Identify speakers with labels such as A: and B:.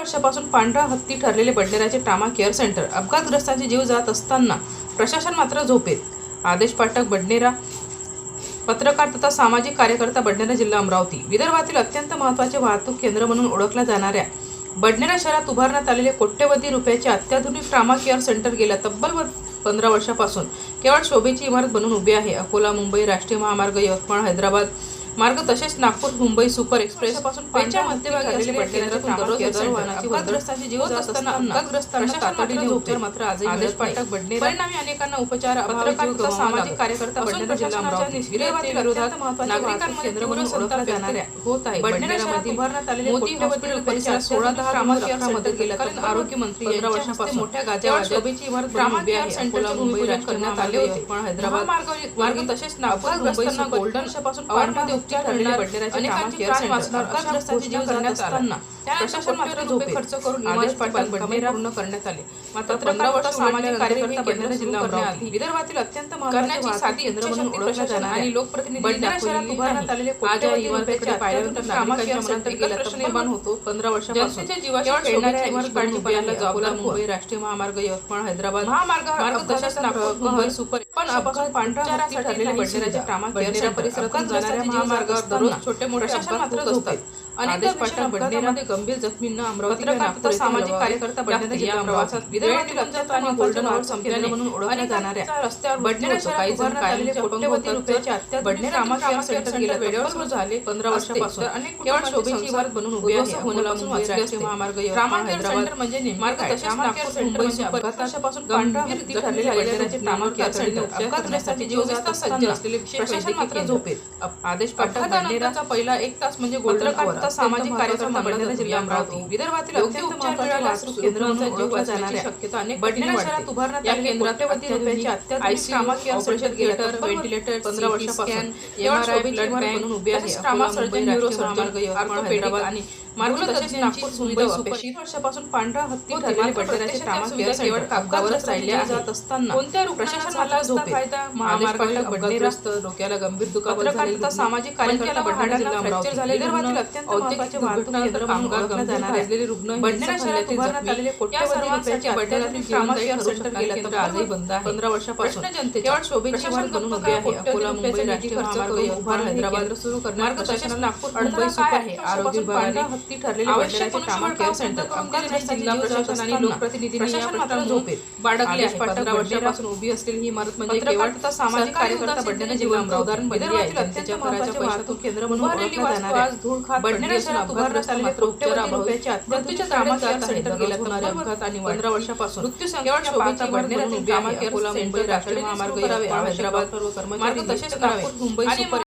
A: वर्षापासून पांढरा हत्ती ठरलेले बडनेराचे ट्रामा केअर सेंटर अपघातग्रस्तांचे जीव जात असताना प्रशासन मात्र झोपेत. आदेश पाठक बडनेरा, पत्रकार तथा सामाजिक कार्यकर्ता बडनेरा जिल्हा अमरावती. विदर्भातील अत्यंत महत्त्वाचे वाहतूक केंद्र म्हणून ओळखल्या जाणाऱ्या बडनेरा शहरात उभारण्यात आलेले कोट्यवधी रुपयाचे अत्याधुनिक ट्रामा केअर सेंटर गेल्या तब्बल 15 वर्षापासून केवळ शोभेची इमारत बनून उभी आहे. अकोला मुंबई राष्ट्रीय महामार्ग, यवतमाळ हैदराबाद मार्ग तसेच नागपूर मुंबई सुपर एक्सप्रेस पासून पेच्या मध्यभागी असलेले बडनेरातून दररोज वाहनाची अपघातग्रस्तांची जीव जात असताना अपघातग्रस्तांना तातडीने उपचार मात्र आजही आदेश पाठक बडनेरा. परिणामी अनेकांना उपचार, पत्रकार तथा सामाजिक कार्यकर्ता बडनेरा जिल्हा अमरावती विरोधातील विरोधात नागरिकांमध्ये केंद्र म्हणून ओळखल्या जाणाऱ्या होत आहे. बडनेरा शहरात उभारण्यात आलेले मोदी हॉस्पिटल परिसरात 16-10 मदत केला. कारण आरोग्य मंत्री 15 वर्षापासून मोठ्या गाजावर शोभेची इमारत ट्रामा केअर सेंटरचे भूमिपूजन करण्यात आले होते. पण हैदराबाद मार्ग तसेच नागपूर मुंबईसह गोल्डन वर्षापासून पावरमध्ये उपचार करणारे बडनेराचे ट्रामा केअर सेंटर अपघातग्रस्तांची जीव करण्यात असताना प्रशासन मात्र रुपये खर्च करून आदेश पाठक बडनेरा पूर्ण करण्यात आले. मात्र 15 वर्ष सामाजिक कार्यकर्ता बडनेरा जिल्हा अमरावती विदर्भातील अत्यंत महत्त्वाचे साधी केंद्र म्हणून ओळखल्या जाणाऱ्या आणि लोकप्रतिनिधी बडनेरा शहरात उभारण्यात आलेले कोट्यवधी रुपयाचे पाहिल्यानंतर ट्रामा केअर सेंटर गेला प्रश्न निर्माण होतो. 15 वर्षापासून जीवाची खेळणाऱ्या इमारत काळजी घ्यायला जबाबदार मुंबई राष्ट्रीय महामार्ग, यवतमाळ हैदराबाद मार्ग तसेच नागपूर मुंबई सुपर पण अपघात पांढरा हत्ती ठरलेले बडनेराचे ट्रामा केअर परिसरातून जाणाऱ्या महामार्गावर दररोज छोटे मोठे अपघात मात्र असतात. अनेक पाठक बडनेरामध्ये गंभीर जखमींना अमरावती पत्रकार सामाजिक कार्यकर्ता बडनेरा जिल्हा अमरावती विदर्भातील अत्यंत आणि गोल्डन केंद्र म्हणून ओळखल्या जाणाऱ्या रस्त्यावर बडनेरा शहरात उभारण्यात आलेले कोट्यवधी रुपयाचे अत्याधुनिक ट्रामा केअर सेंटर गेल्या वेळेवर सुरू झाले. 15 वर्षापासून केवळ शोभेची इमारत बनून उभी आहे. अकोला मुंबई राष्ट्रीय महामार्ग, यवतमाळ हैदराबाद म्हणजे मार्ग तसेच नागपूर मुंबई अपघातापासून पांढरा हत्ती ठरलेले बडनेराचे ट्रामा केअर सेंटर अपघातग्रस्तांची जीव जात सज्ज असलेले प्रशासन मात्र झोपेत. आदेश पाठक बडनेराचा पहिला 1 तास म्हणजे गोल्डन आवर. सामाजिक कार्यकर्ता बडनेरा जिल्हा अमरावती विदर्भातील अत्यंत महत्त्वाचे वाहतूक केंद्र म्हणून ओळखल्या जाणाऱ्या शक्यता अनेक बडनेरा शहरात उभारण्यात आलेले कोट्यवधी रुपयाचे अत्याधुनिक ट्रामा केअर सेंटर गेल्या व्हेंटिलेटर 15 वर्षापासून केवळ ब्लड बँक म्हणून उभी आहे. Trauma surgeon, neuro surgeon, orthopaedic आणि मार्ग तसेच नागपूर सुविधा अपेक्षित. 30 वर्षापासून पांढरा हत्ती ठरलेले बडनेराचे ट्रामा केअर केवळ कागदावरच राहिले जात असताना कोणत्या प्रशासन मात्र झोपेत. महामार्ग बडनेरास्त डोक्याला गंभीर दुखापत झाली. सामाजिक कार्यकर्ता बडनेरा जिल्हा अमरावती विदर्भातील अत्यंत महत्त्वाचे वाहतूक केंद्र म्हणून ओळखल्या जाणाऱ्या बडनेरा शहरात उभारण्यात आलेले कोट्यवधी रुपयाचे बडनेरातील ट्रामा केअर सेंटर गेल्या तर आजही बंद आहे. 15 वर्षापासून केवळ शोभेची इमारत बनून उभी आहे. अकोला मुंबई राष्ट्रीय महामार्ग, यवतमाळ हैदराबाद सुरू करण्यात मार्ग तसेच नागपूर मुंबई सुपर आहे. आरोग्य विभागाने हत्ती ठरलेले बडनेराचे ट्रामा केअर सेंटर अपघातग्रस्त जिल्हा प्रशासन आणि लोकप्रतिनिधींनी या प्रश्नाला झोपेत बाळगली आहे. 15 वर्षापासून उभी असलेली ही इमारत म्हणजे केवळ सामाजिक कार्यकर्ता बडनेरा जिल्हा उदाहरण बनली आहे. त्यांच्या महत्त्वाचे वाहतूक केंद्र म्हणून ओळखल्या जाणाऱ्या बडनेरा शहरात उभारण्यात आलेले कोट्यवधी रुपयाचे अत्याधुनिक ट्रामा केअर सेंटर गेल्या होणारे अपघात आणि 15 वर्षापासून मृत्यू संख्या शोभेची बडनेरा ट्रामा केअर मुंबई राष्ट्रीय महामार्ग, हैदराबाद मार्ग तसेच नागपूर मुंबई सुपर